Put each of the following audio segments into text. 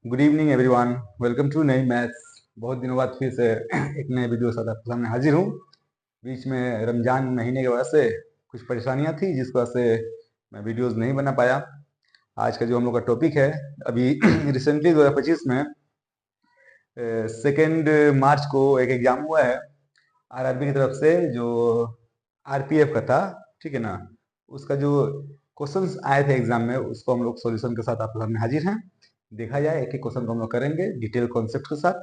Good evening everyone. Welcome to नई maths. बहुत दिनों बाद फिर से एक नए वीडियो के साथ आपके सामने हाजिर हूँ। बीच में रमजान महीने की वजह से कुछ परेशानियाँ थी, जिस वजह से मैं वीडियोस नहीं बना पाया। आज का जो हम लोग का टॉपिक है, अभी रिसेंटली 2025 में 2 मार्च को एक एग्जाम हुआ है आरआरबी की तरफ से, जो आरपीएफ का था। ठीक है ना। उसका जो क्वेश्चंस आए थे एग्जाम में, उसको हम लोग सॉल्यूशन के साथ आपके सामने हाजिर हैं। देखा जाए, एक एक क्वेश्चन को हम लोग करेंगे डिटेल कॉन्सेप्ट के साथ।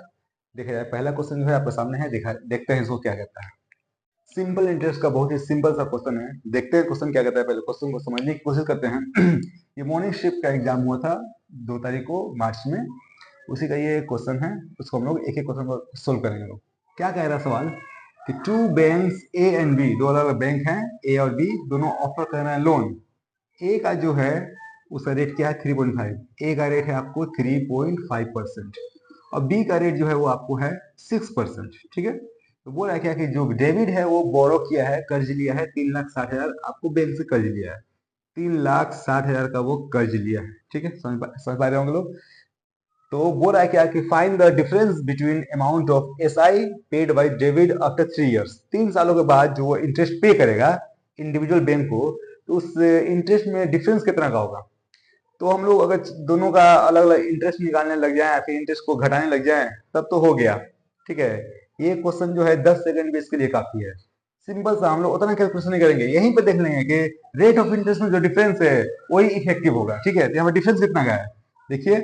देखा जाए, पहला क्वेश्चन जो है आपके सामने है, देखते हैं इसको क्या कहता है। सिंपल इंटरेस्ट का बहुत ही सिंपल सा क्वेश्चन है। देखते हैं क्वेश्चन क्या कहता है, पहले क्वेश्चन को समझने की कोशिश करते हैं। ये मॉर्निंग शिफ्ट का एग्जाम हुआ था 2 तारीख को मार्च में, उसी का ये क्वेश्चन है। उसको हम लोग एक एक क्वेश्चन को सोल्व करेंगे लोग। क्या कह रहा है सवाल कि two banks A and B, दो अलग अलग बैंक हैं, ए और बी दोनों ऑफर कर रहे हैं लोन। ए का जो है उसका रेट क्या है 3.5। ए का रेट है आपको 3.5% और बी का रेट जो है वो आपको है 6%। ठीक है। तो बोल रहा है क्या कि जो डेविड है वो बोरो किया है, कर्ज लिया है 3,60,000, आपको बैंक से कर्ज लिया है 3,60,000 का वो कर्ज लिया है। ठीक है, समझ पा रहे होंगे लोग। तो बोल रहा है क्या कि find the difference between amount of S I paid by David after 3 years. 3 सालों के बाद जो वो इंटरेस्ट पे करेगा इंडिविजुअल बैंक को, तो उस इंटरेस्ट में डिफरेंस कितना का होगा। तो हम लोग अगर दोनों का अलग अलग इंटरेस्ट निकालने लग जाए या फिर इंटरेस्ट को घटाने लग जाए तब तो हो गया। ठीक है। ये क्वेश्चन जो है 10 सेकंड बेस के लिए काफी है। सिंपल सा, हम लोग उतना कैलकुलेशन नहीं करेंगे, यहीं पे देख लेंगे कि रेट ऑफ इंटरेस्ट में जो डिफरेंस है वही इफेक्टिव होगा। ठीक है। तो यहाँ पे डिफरेंस कितना का है, देखिए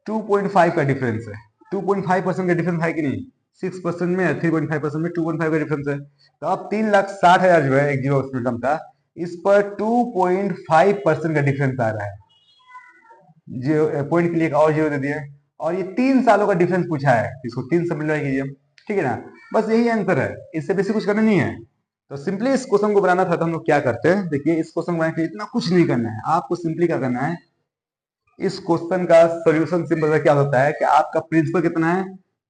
2.5 का डिफरेंस है। 2.5% का डिफरेंस है कि नहीं। 6% में 3.5% में 2.5 का डिफरेंस है। तो अब 3,60,000 जो है एक जीरो टर्म का, इस पर 2.5% का डिफरेंस आ रहा है। जीरो पॉइंट के लिए एक और जीरो दे दिया, और ये 3 सालों का डिफरेंस पूछा है, इसको 3 से मल्टीप्लाई कीजिए। ठीक है ना। बस यही आंसर है, इससे बेसिक कुछ करना नहीं है। तो सिंपली इस क्वेश्चन को बनाना था, तो हम लोग क्या करते हैं, देखिए इस क्वेश्चन बनाने के लिए इतना कुछ नहीं करना है आपको। सिंपली क्या करना है, इस क्वेश्चन का सोल्यूशन सिंपल क्या होता है कि आपका प्रिंसिपल कितना है,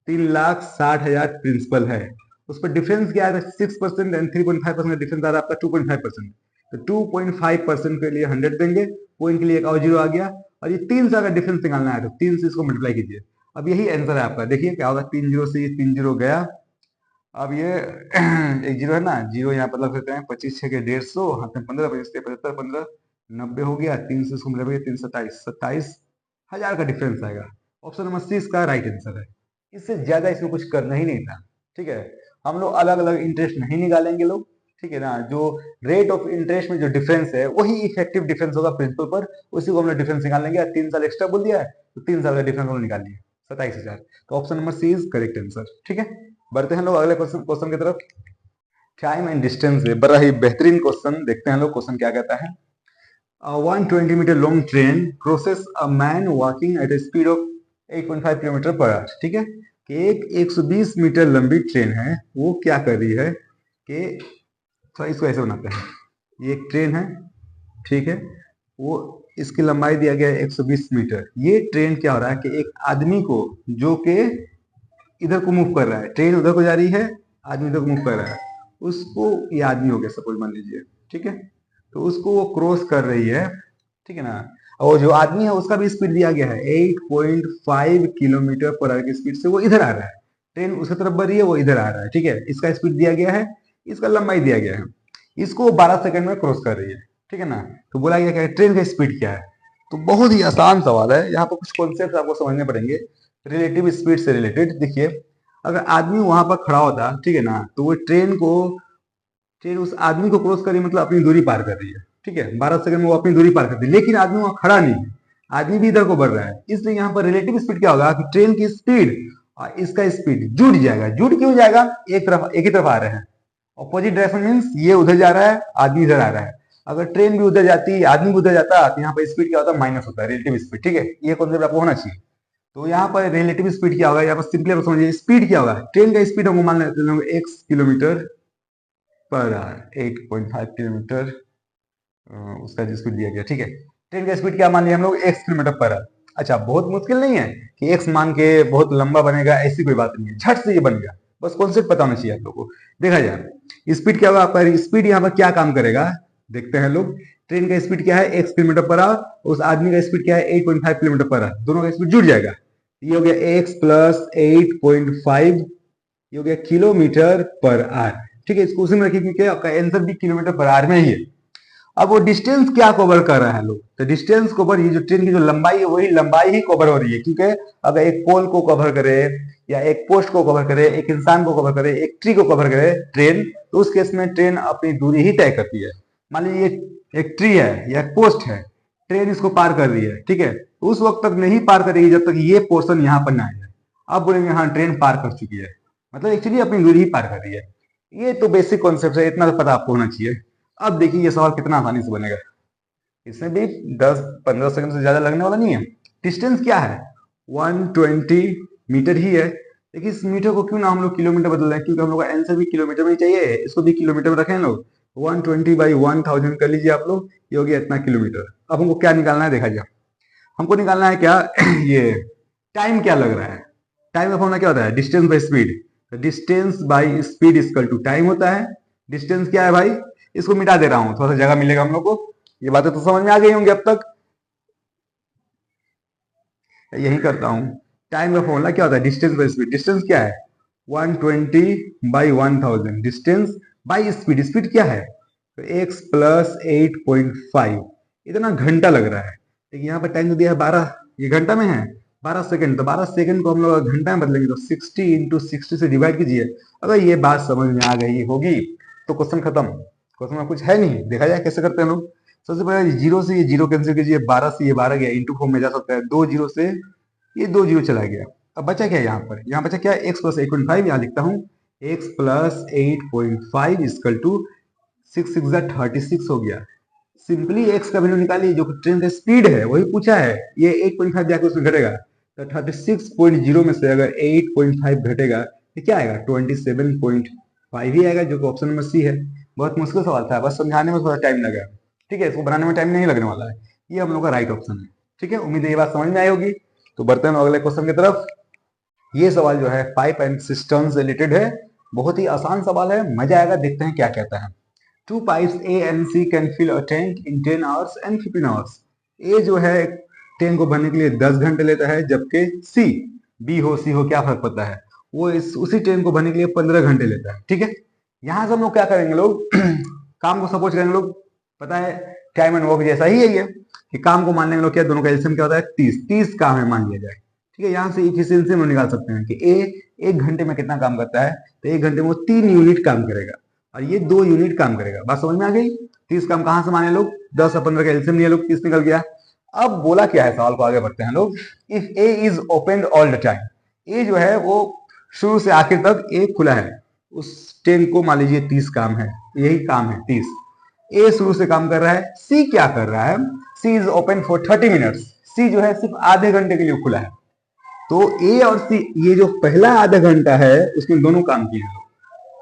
3,60,000 प्रिंसिपल है। उस पर डिफरेंस क्या है, 6% एंड 3.5% डिफरेंस आ रहा है आपका 2.5%। तो 2.5% के लिए 100 देंगे, पॉइंट के लिए एक और जीरो आ गया, और ये 3 का डिफरेंस निकालना है, तो 3 से इसको मल्टीप्लाई कीजिए। अब यही आंसर है आपका। देखिए क्या होगा, 3 जीरो से ये 3 जीरो गया। अब ये एक जीरो है ना, जीरो यहाँ पर लग सकते हैं, 25×6 = 150, हाथ में 15, 25×75, 15, 90 हो गया। 3 से इसको मिला 327, 27,000 का डिफरेंस आएगा। ऑप्शन नंबर सी इसका राइट आंसर है। इससे ज्यादा इसमें कुछ करना ही नहीं था। ठीक है। हम लोग अलग अलग इंटरेस्ट नहीं निकालेंगे लोग। ठीक है ना। जो रेट ऑफ इंटरेस्ट में जो डिफरेंस है वही इफेक्टिव डिफरेंस होगा प्रिंसिपल पर, उसी को हम लोग डिफरेंस निकाल लेंगे। 3 साल एक्स्ट्रा बोल दिया है तो 3 साल का डिफरेंस हम लोग निकाल लिए 27,000। तो option number C is correct answer. ठीक है। बढ़ते हैं लोग अगले क्वेश्चन की तरफ। टाइम एंड डिस्टेंस है, बड़ा ही बेहतरीन क्वेश्चन। देखते हैं लोग क्वेश्चन क्या कहता है। 120 metre long train crosses a man walking at a speed of 8.5 kilometre per hour. ठीक है। कि एक 120 मीटर लंबी ट्रेन है, वो क्या कर रही है कि, थोड़ा इसको ऐसे बनाते हैं, ये एक ट्रेन है। ठीक है। वो इसकी लंबाई दिया गया है 120 मीटर। ये ट्रेन क्या हो रहा है कि एक आदमी को, जो कि इधर को मूव कर रहा है, ट्रेन उधर को जा रही है, आदमी इधर को मूव कर रहा है, उसको, ये आदमी हो गया सपोज मान लीजिए। ठीक है। तो उसको वो क्रॉस कर रही है। ठीक है ना। और जो आदमी है उसका भी स्पीड दिया गया है 8.5 किलोमीटर पर आवर की स्पीड से वो इधर आ रहा है। ट्रेन उसकी तरफ बढ़ रही है, वो इधर आ रहा है। ठीक है। इसका स्पीड दिया गया है, इसका लंबाई दिया गया है, इसको 12 सेकंड में क्रॉस कर रही है। ठीक है ना। तो बोला गया क्या, ट्रेन का स्पीड क्या है। तो बहुत ही आसान सवाल है, यहाँ पर कुछ कॉन्सेप्ट आपको समझने पड़ेंगे रिलेटिव स्पीड से रिलेटेड। देखिए, अगर आदमी वहां पर खड़ा होता, ठीक है ना, तो वो ट्रेन उस आदमी को क्रॉस कर रही है, मतलब अपनी दूरी पार कर रही है। ठीक है। 12 सेकंड में वो अपनी दूरी पार करती है, लेकिन आदमी वहां खड़ा नहीं है, आदमी भी इधर को बढ़ रहा है। इसलिए यहाँ पर रिलेटिव स्पीड क्या होगा कि ट्रेन की स्पीड और इसका स्पीड जुड़ जाएगा। जुड़ क्यों जाएगा, एक ही तरफ आ रहे हैं। ऑपोजिट डायरेक्शन मीन्स ये उधर जा रहा है, आदमी इधर आ रहा है। अगर ट्रेन भी उधर जाती, आदमी भी उधर जाता, तो यहाँ पर स्पीड क्या होता है, माइनस होता है, रिलेटिव स्पीड। ठीक है। ये कॉन्सेप्ट आपको होना चाहिए। तो यहाँ पर रिलेटिव स्पीड क्या होगा, यहाँ पर सिंपली आप समझिए, स्पीड क्या होगा, ट्रेन का स्पीड हम मान लेते हैं x kilometre per our, 8.5 kilometre उसका जो स्पीड दिया गया। ठीक है। ट्रेन का स्पीड क्या मान लिया हम लोग, x किलोमीटर पर आवर। अच्छा, बहुत मुश्किल नहीं है कि x मान के बहुत लंबा बनेगा, ऐसी कोई बात नहीं है, झट से ये बन गया। बस कॉन्सेप्ट पता होना चाहिए आप लोगों को। देखा जाए स्पीड क्या होगा आपका, स्पीड यहाँ पर क्या काम करेगा, देखते हैं लोग। ट्रेन का स्पीड क्या है, x किलोमीटर पर आवर, उस आदमी का स्पीड क्या है, 8.5 किलोमीटर पर आवर, दोनों का स्पीड जुड़ जाएगा। ये हो गया x प्लस 8.5, ये हो गया किलोमीटर पर आवर। ठीक है, इसको उसी में रखिए क्योंकि आपका आंसर भी किलोमीटर पर आवर में ही है। अब वो डिस्टेंस क्या कवर कर रहा है लोग, तो डिस्टेंस कवर, ये जो ट्रेन की जो लंबाई है वही लंबाई ही कवर हो रही है, क्योंकि अगर एक पोल को कवर करे या एक पोस्ट को कवर करे, एक इंसान को कवर करे, एक ट्री को कवर करे ट्रेन, तो उस केस में ट्रेन अपनी दूरी ही तय करती है। मान लीजिए एक ट्री है या एक पोस्ट है, ट्रेन इसको पार कर रही है, ठीक है, तो उस वक्त तक नहीं पार करेगी जब तक ये पोर्शन यहाँ पर ना आ जाए। अब बोलेंगे हाँ ट्रेन पार कर चुकी है, मतलब एक्चुअली अपनी दूरी ही पार कर रही है। ये तो बेसिक कॉन्सेप्ट है, इतना तो पता आपको होना चाहिए। अब देखिए ये सवाल कितना आसानी से बनेगा, इसमें भी 10-15 सेकंड से ज्यादा लगने वाला नहीं है। डिस्टेंस क्या है, 120 मीटर ही है। देखिए इस मीटर को क्यों ना हम लोग किलोमीटर बदल रहे हैं, क्योंकि हम लोग का आंसर भी किलोमीटर में ही चाहिए, इसको भी किलोमीटर में रखें लोग। 120 बाई 1000 कर लीजिए आप लोग, ये हो गया इतना किलोमीटर। अब हमको क्या निकालना है, देखा जाए हमको निकालना है क्या ये टाइम क्या लग रहा है। टाइम का फॉर्मूला क्या होता है, डिस्टेंस बाई स्पीड। तो distance by speed equal to time होता है। डिस्टेंस क्या है भाई, इसको मिटा दे रहा हूं, थोड़ा सा जगह मिलेगा हम लोग को। ये बातें तो समझ में आ गई होंगी अब तक, यही करता हूं। टाइम का फॉर्मूला क्या होता है, डिस्टेंस बाई स्पीड। डिस्टेंस क्या है, 120 by 1000, distance by speed. Speed क्या है, तो x प्लस 8.5, इतना घंटा लग रहा है। लेकिन यहाँ पर टाइम तो दिया है 12, ये घंटा में है 12 सेकंड, तो 12 सेकंड को हम लोग घंटा में बदलेंगे तो 60 इंटू 60 से डिवाइड कीजिए। अगर ये बात समझ में आ गई होगी तो क्वेश्चन खत्म। क्वेश्चन में कुछ है नहीं, देखा जाए कैसे करते हैं लोग। सबसे पहले जीरो से ये जीरो कैंसिल कीजिए, 12 से ये 12 गया, इंटू फॉर्म में जा सकता है, दो जीरो से ये दो जीरो चला गया। अब बचा क्या यहाँ पर, यहाँ बचा क्या, x प्लस 8.5, यहाँ लिखता हूँ x प्लस 8.5 इक्वल टू 6 6 36 हो गया। सिंपली x का वैल्यू निकालिए, जो ट्रेन का स्पीड है वही पूछा है, ये 8.5 जाकर उसमें घटेगा, तो 36.0 में से अगर 8.5 घटेगा तो क्या आएगा, 27.5 ही आएगा, जो कि ऑप्शन नंबर सी है। बहुत मुश्किल सवाल था, बस समझाने में थोड़ा टाइम लगा, ठीक है, इसको बनाने में टाइम नहीं लगने वाला है। ये हम लोग का राइट ऑप्शन है, ठीक है। उम्मीद है ये बात समझ में आई होगी। तो बढ़ते हैं अगले क्वेश्चन की तरफ। ये सवाल जो है पाइप एंड सिस्टम से रिलेटेड है, बहुत ही आसान सवाल है, मजा आएगा। देखते हैं क्या कहता है। Two pipes A and C can fill a tank in 10 hours and 15 hours. A जो है टैंक को भरने के लिए 10 घंटे लेता है, जबकि सी, बी हो सी हो क्या फर्क पड़ता है, वो उसी टैंक को भरने के लिए 15 घंटे लेता है, ठीक है। यहां से हम लोग क्या करेंगे लोग काम को सपोज करेंगे लोग, पता है टाइम एंड वर्क जैसा ही है ये, कि काम को मान लेंगे लोग क्या, दोनों का एलसीएम क्या होता है 30, 30 काम है मान लिया जाए, ठीक है। यहाँ से इफिशियंसी हम निकाल सकते हैं कि ए एक घंटे में कितना काम करता है, तो एक घंटे में वो 3 यूनिट काम करेगा और ये 2 यूनिट काम करेगा। बात समझ में आ गई। 30 काम कहां से माने लोग, 10 और 15 का एलसीएम लिया लोग, 30 निकल गया। अब बोला क्या है, सवाल को आगे बढ़ते हैं लोग। If A is open all the time, A जो है वो शुरू से आखिर तक ए खुला है, उस टैंक को मान लीजिए 30 काम है, यही काम है 30। ए शुरू से काम कर रहा है, सी क्या कर रहा है, सी इज ओपन फॉर 30 मिनट्स, सी जो है सिर्फ आधे घंटे के लिए खुला है। तो ए और सी, ये जो पहला आधा घंटा है उसमें दोनों काम किए हैं,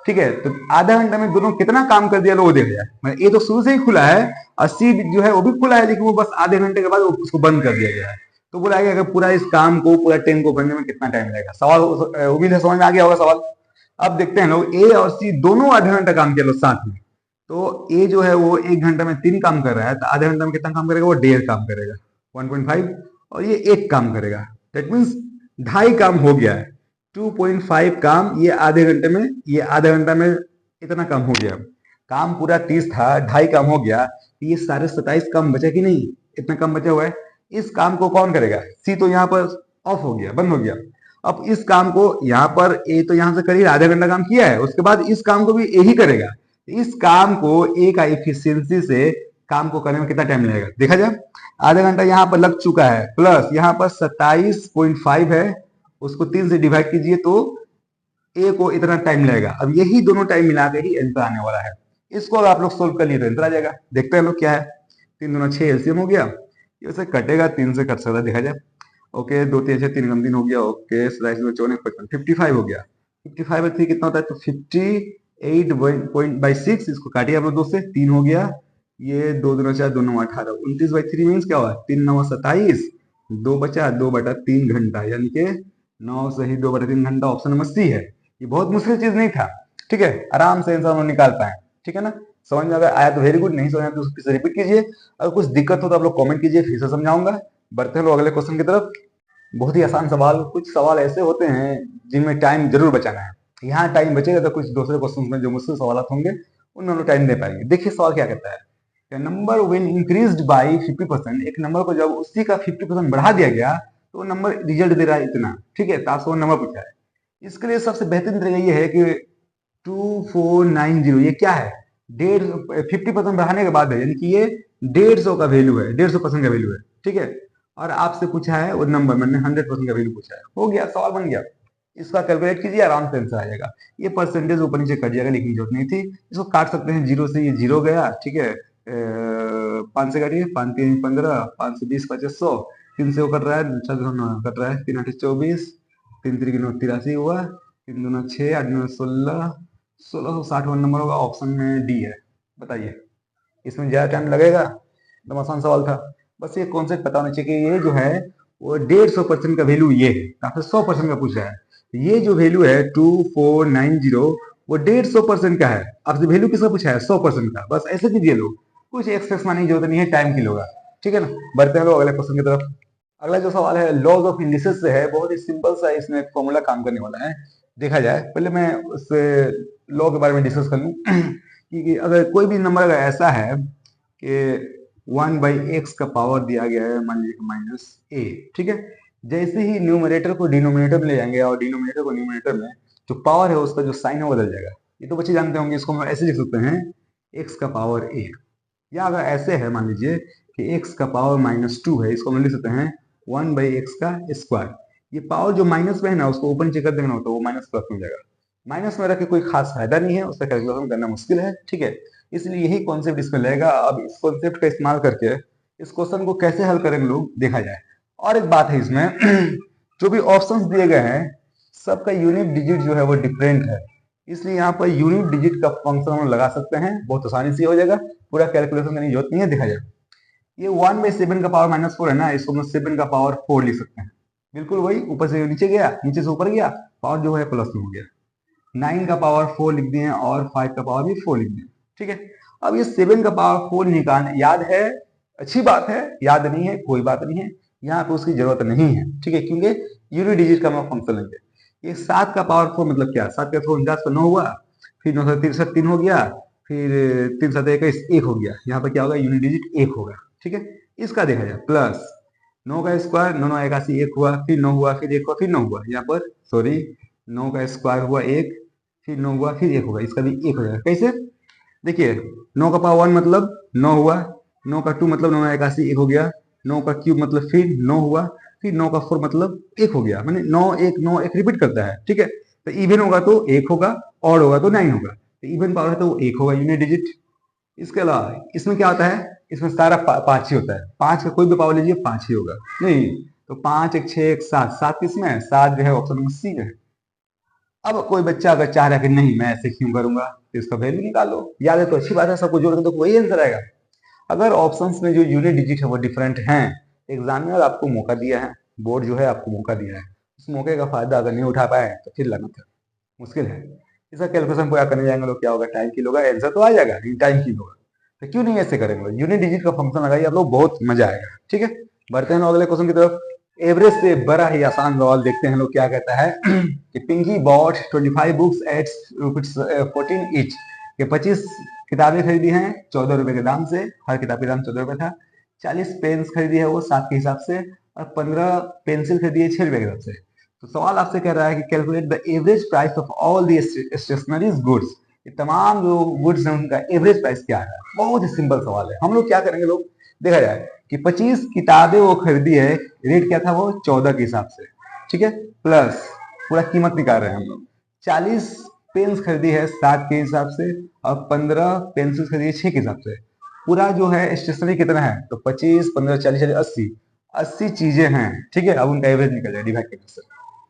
ठीक है। तो आधा घंटा में दोनों कितना काम कर दिया लो वो देखा जाए। ए तो शुरू से ही खुला है और सी जो है वो भी खुला है, लेकिन वो बस आधे घंटे के बाद उसको बंद कर दिया गया है। तो बोला गया कि पूरा इस काम को, पूरा टैंक को भरने में कितना टाइम लगेगा। सवाल उम्मीद है समझ में आ गया होगा सवाल। अब देखते हैं लोग, ए और सी दोनों आधा घंटा काम किया लो साथ में। तो ए जो है वो एक घंटा में 3 काम कर रहा है, तो आधे घंटा में कितना काम करेगा, वो 1.5 काम करेगा, 1.5, और ये 1 काम करेगा। दैट मीन्स 2.5 काम हो गया है। 2.5 काम ये आधे घंटे में, ये आधा घंटा में इतना काम हो गया। काम पूरा 30 था, 2.5 काम हो गया, ये सारे 27 काम बचा कि नहीं, इतना काम बचा हुआ है। इस काम को कौन करेगा, सी तो यहाँ पर ऑफ हो गया, बंद हो गया। अब इस काम को यहाँ पर ए तो यहाँ से करीब आधा घंटा काम किया है, उसके बाद इस काम को भी ए ही करेगा। इस काम को ए का इफिशियंसी से काम को करने में कितना टाइम लगेगा, देखा जाए। आधा घंटा यहाँ पर लग चुका है, प्लस यहाँ पर 27.5 है, उसको 3 से डिवाइड कीजिए तो ए को इतना टाइम लगेगा। अब यही दोनों टाइम मिला के ही आंसर आने वाला है। इसको अगर आप लोग सोल्व कर लिए तो आंसर आ जाएगा। देखते हैं लोग क्या है। 3 दूना 6 एलसीएम हो गया, ये वैसे कटेगा, 3 से कट सकता है, देखा जाए। ओके 2 3 6 3 कम 3 हो गया, ओके 55 हो गया। 55 3 कितना होता है, तो 58.6, इसको काटिए आप लोग 2 से, 3 हो गया। ये 2 दूना 4 2 9 18, 29/3 मीन्स क्या हुआ, 3 9 27, 2 बचा, 2/3 घंटा, यानी कि 9 से ही 2/3 घंटा, ऑप्शन नंबर सी है। ये बहुत मुश्किल चीज नहीं था, ठीक है, आराम से इंसान निकाल पाए, ठीक है ना। समझ में अगर आया तो वेरी गुड, नहीं समझ में तो फिर से रिपीट कीजिए। अगर कुछ दिक्कत हो तो आप लोग कमेंट कीजिए, फिर से समझाऊंगा। बढ़ते हैं लोग अगले क्वेश्चन की तरफ। बहुत ही आसान सवाल। कुछ सवाल ऐसे होते हैं जिनमें टाइम जरूर बचाना है। यहाँ टाइम बचेगा तो कुछ दूसरे क्वेश्चन में जो मुश्किल सवाल होंगे उनमें हम लोग टाइम दे पाएंगे। देखिए सवाल क्या कहता है, नंबर व्हेन इंक्रीज्ड बाय 50%, एक नंबर को जब उसी का 50% बढ़ा दिया गया तो वो नंबर रिजल्ट दे रहा है इतना, ठीक है। तो आपसे वो नंबर पूछा है। इसके लिए सबसे बेहतरीन तरीका ये है कि 2490, ये क्या है, 50% बढ़ाने के बाद है, यानी कि ये 150 का वैल्यू है, 150% का वैल्यू है, ठीक है। और आपसे पूछा है वो नंबर, मैंने 100% का वैल्यू पूछा है, हो गया, सवाल बन गया। इसका कैलकुलेट कीजिए, आराम से आंसर आ जाएगा। ये परसेंटेज ऊपर नीचे कट जाएगा, लिखने की जरूरत नहीं थी। इसको काट सकते हैं जीरो से, ये जीरो गया, ठीक है। 5 से काटिए, 5 3 15, 5 से 20 25 100, 3 से वो कट रहा है, 6 कट रहा है, 3 8 24, 3 3 9 83 हुआ, 3 2 6, 8 9 16, 1660 नंबर होगा। ऑप्शन में डी है। बताइए, इसमें ज्यादा टाइम लगेगा? एकदम आसान सवाल था। बस ये कॉन्सेप्ट पता होना चाहिए कि ये जो है वो 150% का वैल्यू ये है। आपसे 100% का पूछा है, ये जो वैल्यू है 2490 वो 150% का है। आपसे वैल्यू किसका पूछा है? 100% का। बस ऐसे कीजिए लोग, कुछ एक्सप्रेस मानने की जरूरत नहीं है, टाइम की होगा, ठीक है ना। बढ़ते हैं लोग अगले क्वेश्चन की तरफ। अगला जो सवाल है लॉज ऑफ इंडिसेस से है, बहुत ही सिंपल सा इसमें फॉर्मूला काम करने वाला है। देखा जाए, पहले मैं उस लॉ के बारे में डिस्कस कर लूं कि अगर कोई भी नंबर अगर ऐसा है कि 1/x का पावर दिया गया है, मान लीजिए माइनस ए, ठीक है। जैसे ही न्यूमरेटर को डिनोमिनेटर में ले जाएंगे और डिनोमिनेटर को न्यूमरेटर में, जो पावर है उसका जो साइन है वो बदल जाएगा। ये तो बच्चे जानते होंगे, इसको हम ऐसे लिख सकते हैं x का पावर ए। या अगर ऐसे है, मान लीजिए कि x का पावर -2 है, इसको हम लिख सकते हैं 1/x का स्क्वायर। ये पावर जो माइनस में है ना, उसको ऊपर नीचे कर देंगे ना तो वो माइनस प्लस में हो जाएगा। माइनस में रख के कोई खास फायदा नहीं है, उसका कैलकुलेशन करना मुश्किल है, ठीक है। इसलिए यही कॉन्सेप्ट इसमें लगेगा। अब इस कॉन्सेप्ट का इस्तेमाल करके इस क्वेश्चन को कैसे हल करेंगे लोग, देखा जाए। और एक बात है इसमें जो भी ऑप्शंस दिए गए हैं सबका यूनिट डिजिट जो है वो डिफरेंट है, इसलिए यहाँ पर यूनिट डिजिट का फंक्शन हम लगा सकते हैं, बहुत आसानी से हो जाएगा, पूरा कैलकुलेशन करने की जरूरत नहीं है। देखा जाए, ये 1/7 का पावर -4 है ना, इसको हम 7 का पावर 4 लिख सकते हैं। बिल्कुल वही, ऊपर से नीचे गया, नीचे से ऊपर गया, पावर जो है प्लस में हो गया। 9 का पावर 4 लिख दिए और 5 का पावर भी 4 लिख दिए, ठीक है। अब ये 7 का पावर 4 निकालना याद है, अच्छी बात है। याद नहीं है कोई बात नहीं है, यहाँ पे उसकी जरूरत नहीं है, ठीक है, क्योंकि यूनिट डिजिट का हम फंक्शन लेंगे। ये 7 का पावर 4 मतलब क्या, 7 का 4 49 पर 9 हुआ, फिर 9 63 3 हो गया, फिर 3 7 21 1 हो गया। यहाँ पर क्या होगा, यूनिट डिजिट 1 होगा, ठीक है। इसका देखा जाए प्लस 9 का स्क्वायर, 9 9 81 1 हुआ, फिर 9 हुआ, फिर 1 हुआ, फिर 9 हुआ। यहाँ पर सॉरी, 9 का स्क्वायर हुआ 1, फिर 9 हुआ, फिर 1 होगा, इसका भी 1 हो जाएगा। कैसे, देखिए 9 का पावर 1 मतलब 9 हुआ, 9 का 2 मतलब 9 81 1 हो गया, 9 का क्यूब मतलब फिर 9 हुआ, फिर 9 का 4 मतलब 1 हो गया। माने 9 1 9 1 रिपीट करता है, ठीक है। तो इवन होगा तो 1 होगा, ऑड होगा तो 9 होगा। तो इवन पावर है तो 1 होगा यूनिट डिजिट। इसके अलावा इसमें क्या होता है, इसमें सारा 5 ही होता है। 5 का कोई भी पावर लीजिए 5 ही होगा, नहीं तो 5 1 6 1 7, 7 किसमें है, 7 जो है ऑप्शन नंबर सी में है। अब कोई बच्चा अगर चाह रहा है कि नहीं मैं ऐसे क्यों करूंगा, तो इसका वैल्यू निकालो, याद है तो अच्छी बात है, सबको जोड़ के तो वही आंसर आएगा। अगर ऑप्शंस में जो यूनिट डिजिट है वो डिफरेंट हैं, एग्जामिनर आपको मौका दिया है, बोर्ड जो है आपको मौका दिया है, उस मौके का फायदा अगर नहीं उठा पाए तो फिर लगना था मुश्किल है। इसका कैलकुलेशन पूरा करने जाएंगे लोग, क्या होगा, टाइम की होगा, आंसर तो आ जाएगा लेकिन टाइम की होगा। तो क्यों नहीं ऐसे करेंगे, यूनिट डिजिट का फंक्शन लगाइए आप लोग, बहुत मजा आएगा, ठीक है। बढ़ते हैं लोग अगले क्वेश्चन की तरफ। एवरेज से बड़ा ही आसान सवाल देखते हैं लोग क्या कहता है कि Pinky bought 25 books at ₹14 each, के 25 किताबें खरीदी हैं 14 रुपए के दाम से, हर किताब का दाम 14 रुपए था। 40 पेन्स खरीदी है वो 7 के हिसाब से, और 15 पेंसिल खरीदी है 6 रुपए के हिसाब से। तो सवाल आपसे कह रहा है कि calculate the average price of all the stationery goods, ये तमाम जो गुड्स हैं उनका एवरेज प्राइस क्या है। बहुत ही सिंपल सवाल है। हम लोग क्या करेंगे लोग, देखा जाए कि 25 किताबें वो खरीदी है, रेट क्या था वो 14 के हिसाब से, ठीक है, प्लस पूरा कीमत निकाल रहे हैं हम लोग। 40 पेन्स खरीदी है 7 के हिसाब से, और 15 पेंसिल खरीदी है 6 के हिसाब से। पूरा जो है स्टेशनरी कितना है, तो 25 15 40 40 80, 80 चीजें हैं, ठीक है। अब उनका एवरेज निकल जाए डिवाइड करने से,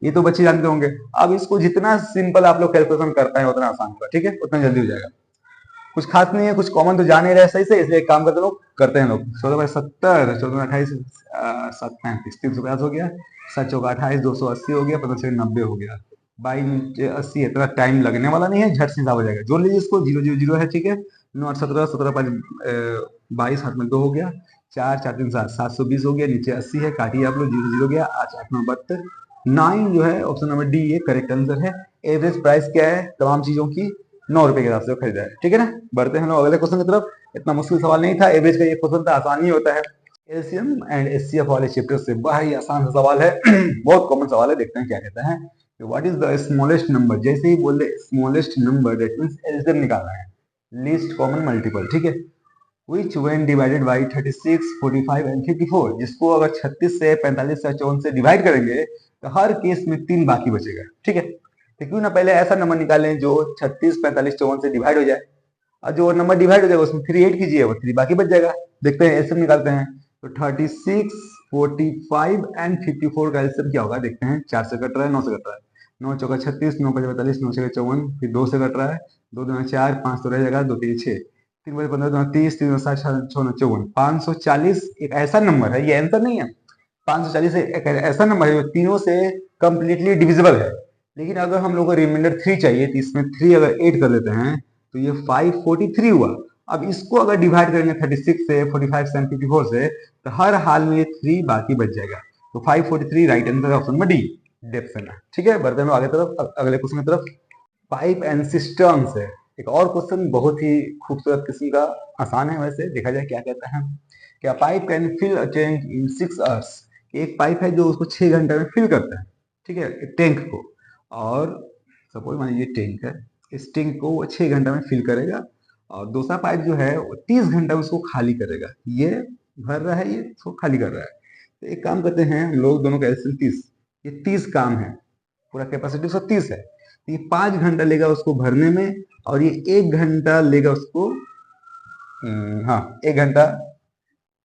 ये तो बच्चे जानते होंगे। अब इसको जितना सिंपल आप लोग कैलकुलेशन कर पाए उतना आसान होगा, ठीक है, उतना जल्दी हो जाएगा। कुछ खास नहीं है, कुछ कॉमन तो जान ही रहे सही से, इसलिए एक काम करते लोग, करते हैं लोग। 14 × 70, 14 28 7 35 350 हो गया, 7 चौका 28 280 हो गया, 15 से 90 हो गया, 22 80। इतना टाइम लगने वाला नहीं है, झट से हिसाब हो जाएगा। जोड़ लीजिए इसको, 0 0 0 है, ठीक है। 9 8 17 17 5 22, हाथ में 2 हो गया, 4 4 3 7 720 हो गया, नीचे 80 है, काटिए आप लोग, 0 0 गया, 8 8 9 72, 9 जो है ऑप्शन नंबर डी ये करेक्ट आंसर है। एवरेज प्राइस क्या है तमाम चीजों की, 9 रुपए के हिसाब से खरीदा है, ठीक है ना। बढ़ते हैं लोग अगले क्वेश्चन की तरफ। इतना मुश्किल सवाल नहीं था, एवरेज का ये क्वेश्चन था, आसान ही होता है। एलसीएम एंड एचसीएफ वाले चैप्टर से भाई आसान सवाल है बहुत कॉमन सवाल है, देखते हैं क्या कहता है। What is the smallest number, जैसे ही बोल दे smallest number that means LCM निकालना है, लीस्ट कॉमन मल्टीपल, ठीक है। which when divided by 36, 45 and 54, जिसको अगर 36 से 45 से 54 से डिवाइड करेंगे तो हर केस में 3 बाकी बचेगा, ठीक है। तो क्यों ना पहले ऐसा नंबर निकालें जो 36, 45, 54 से डिवाइड हो जाए, और जो नंबर डिवाइड हो जाएगा उसमें 3 ऐड कीजिए, वो 3 बाकी बच जाएगा। देखते हैं एलसीएम निकालते हैं। तो 36, 45 एंड 54 का एलसीएम क्या होगा, देखते हैं। 4 से कट रहा है, 9 से कट रहा है, 9 चौका 36, 9 5 45, 9 6 54, फिर 2 से कट रहा है, 2 2 4, 5 तो रह जाएगा, 2 3 6, 3 5 15, 2 30, 3 7 6 54, 540 एक ऐसा नंबर है, ये आंसर नहीं है। 540 एक ऐसा नंबर है जो तीनों से कंप्लीटली डिविजिबल है। लेकिन अगर हम लोग को रिमाइंडर 3 चाहिए तो इसमें 3 अगर ऐड कर देते हैं तो ये 543 हुआ। अब इसको अगर डिवाइड करेंगे 36 से, 45 से, 54 से, तो हर हाल में ये 3 बाकी बच जाएगा। तो 543 राइट आंसर ऑप्शन में डी, डेप्थ है, ठीक है। बढ़ते हैं आगे तरफ, अगले क्वेश्चन की तरफ। पाइप एंड सिस्टम से एक और क्वेश्चन बहुत ही खूबसूरत किस्म का, आसान है वैसे, देखा जाए क्या कहता है। क्या pipe can fill a tank in 6 hours, एक पाइप है जो उसको 6 घंटे में फिल करता है, ठीक है, टैंक को। और सपोज मान लीजिए टैंक है, इस टैंक को वो 6 घंटे में फिल करेगा, और दूसरा पाइप जो है वो 30 घंटे में उसको खाली करेगा। ये भर रहा है, ये इसको खाली कर रहा है। तो एक काम करते हैं हम लोग, दोनों का एलसीएम 30, ये 30 काम है, पूरा कैपेसिटी 130 है, तो ये 5 घंटा लेगा उसको भरने में, और ये 1 घंटा लेगा उसको, हाँ 1 घंटा,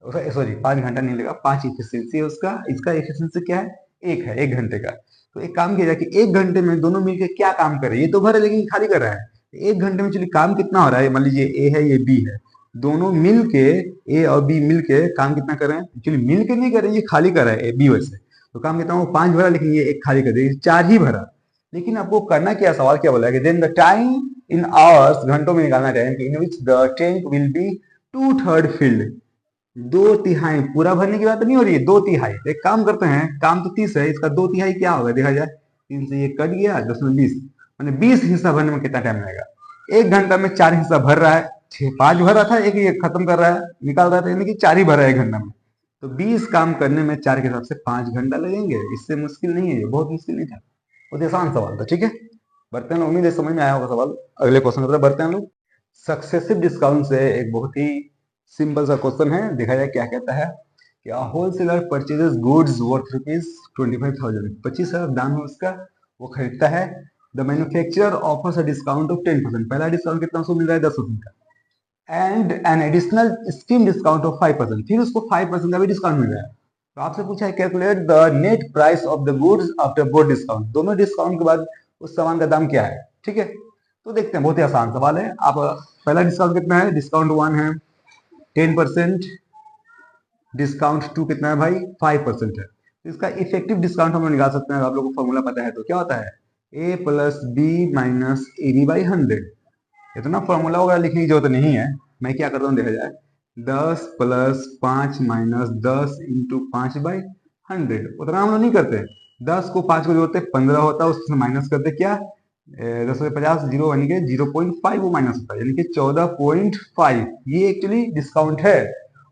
सॉरी 5 घंटा नहीं लेगा, 5 इफिशियंसी है उसका, इसका इफिशियंसी क्या है, 1 है, 1 घंटे का। तो एक काम किया जाए कि 1 घंटे में दोनों मिलकर क्या काम कर रहे हैं, ये तो भर है लेकिन खाली कर रहा है। 1 घंटे में चलिए काम कितना हो रहा है, मान लीजिए ए है, ये बी है, दोनों मिलके, ए और बी मिलके काम कितना कर रहे हैं, एक्चुअली मिलके नहीं कर रहे हैं, ये खाली कर रहा है ए बी वैसे। तो काम कितना, वो 5 भरा, लेकिन ये 1 खाली कर दिया, 4 ही भरा। लेकिन आपको करना क्या, सवाल क्या बोला है कि then the time in hours, घंटों में निकालना time, in which the tank will be 2/3 filled, 2/3 पूरा भरने की बात नहीं हो रही है, 2/3। एक काम करते हैं, काम तो 30 है, इसका 2/3 क्या होगा देखा जाए, 3 से ये कट गया, 10 में 20, मैंने 20 हिस्सा भरने में कितना टाइम लगेगा। 1 घंटा में 4 हिस्सा भर रहा है, 5 भर रहा था, एक ये खत्म कर रहा है, निकाल रहा था, यानी कि 4 ही भर रहा है 1 घंटा में। तो 20 काम करने में 4 के हिसाब से 5 घंटा लगेंगे, इससे मुश्किल नहीं है, ये बहुत मुश्किल नहीं था, बहुत आसान सवाल था, ठीक है। बढ़ते हैं, उम्मीद है समझ में आया होगा सवाल। अगले क्वेश्चन की तरफ बढ़ते हैं लोग। सक्सेसिव डिस्काउंट से एक बहुत ही सिंपल सा क्वेश्चन है, देखा जाए क्या कहता है। क्या होलसेलर परचेजेस गुड्स वर्थ ₹25,000, 25,000 दाम है उसका, वो खरीदता है। The manufacturer offers a discount of 10%, पहला डिस्काउंट कितना उसको मिल रहा है, 10% का, and an additional scheme discount of 5%, फिर उसको 5% का भी डिस्काउंट मिल रहा है। तो आपसे पूछा है calculate the net price of the goods after both discount, दोनों डिस्काउंट के बाद उस सामान का दाम क्या है, ठीक है। तो देखते हैं, बहुत ही आसान सवाल है। आप पहला डिस्काउंट कितना है, डिस्काउंट 1 है 10%, डिस्काउंट 2 कितना है भाई, 5% है। तो इसका इफेक्टिव डिस्काउंट हम लोग निकाल सकते हैं, आप लोगों को फॉर्मूला पता है तो क्या होता है, A plus B minus A B by 100। इतना फॉर्मूला वगैरह लिखने की जरूरत नहीं है, मैं क्या करता हूँ देखा जाए, 10 प्लस 5 माइनस 10 इंटू 5 बाई 100, उतना हम लोग नहीं करते। 10 को 5 को जोड़ते 15 होता है, उससे माइनस करते क्या, 10 से 50 जीरो, यानी कि 0.5 वो माइनस होता है, यानी कि 14.5, ये एक्चुअली डिस्काउंट है।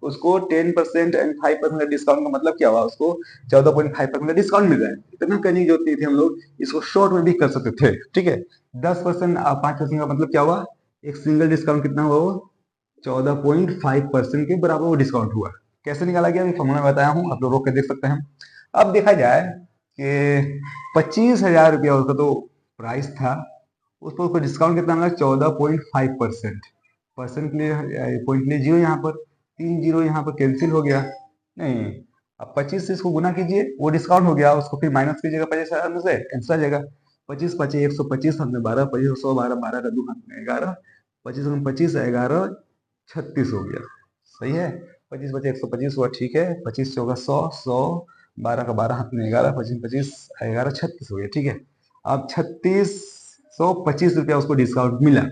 उसको 10% एंड 5% का डिस्काउंट का मतलब क्या हुआ, उसको 14.5% का डिस्काउंट मिल रहा है। इतना करने की जरूरत नहीं थी, हम लोग इसको शॉर्ट में भी कर सकते थे, ठीक है। 10% 5% का मतलब क्या हुआ, एक सिंगल डिस्काउंट कितना हुआ, वो 14.5% के बराबर वो डिस्काउंट हुआ। कैसे निकाला गया, फॉर्मूला में बताया हूँ, आप लोग रोक के देख सकते हैं। अब देखा जाए कि 25,000 रुपया उसका तो प्राइस था, उस पर उसको डिस्काउंट कितना मिला, 14.5%। परसेंट के लिए पॉइंट के लिए जीरो, यहाँ पर 3 जीरो यहाँ पर कैंसिल हो गया, नहीं। अब 25 से इसको गुना कीजिए, वो डिस्काउंट हो गया, उसको फिर माइनस कीजिएगा 25,000 में से, आंसर आ जाएगा 25 25 125, हाथ में 12, 25 100 12, 12 का 2 हाथ में 11, 25 25 11 36 हो गया, सही है। 25 25 125 हुआ, ठीक है। 25 चौका 100, 100 12 का 12 हाथ में 11, 25 25 11 36 हो गया, ठीक है। अब 3625 रुपया उसको डिस्काउंट मिला,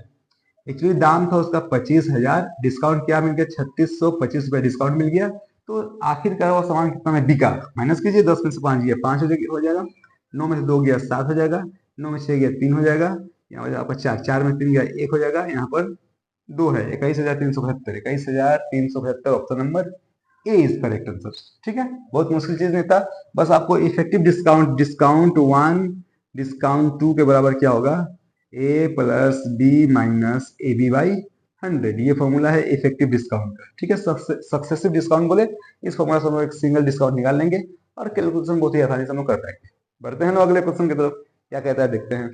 एक्चुअली दाम था उसका 25,000, डिस्काउंट क्या मिल गया, 3625 रुपया डिस्काउंट मिल गया, तो आखिरकार वो सामान कितना में बिका, माइनस कीजिए, 10 में से 5 गया 5 हो जाएगा, 9 में से 2 गया 7 हो जाएगा, 9 में से 6 गया 3 हो जाएगा, यहाँ पर आपका 4 में 3 गया 1 हो जाएगा, यहाँ पर 2 है, 21,375, 21,375 option number A is correct answer. ठीक है, बहुत मुश्किल चीज नहीं था, बस आपको इफेक्टिव डिस्काउंट, डिस्काउंट 1 डिस्काउंट 2 के बराबर क्या होगा, A plus B minus A B by 100, ये फॉर्मूला है इफेक्टिव डिस्काउंट का। ठीक है, सक्सेसिव डिस्काउंट बोले इस फॉर्मूला से हम लोग एक सिंगल डिस्काउंट निकाल लेंगे और कैलकुलेशन बहुत ही आसानी से हम लोग कर पाएंगे। बढ़ते हैं ना अगले क्वेश्चन की तरफ, क्या कहता है देखते हैं।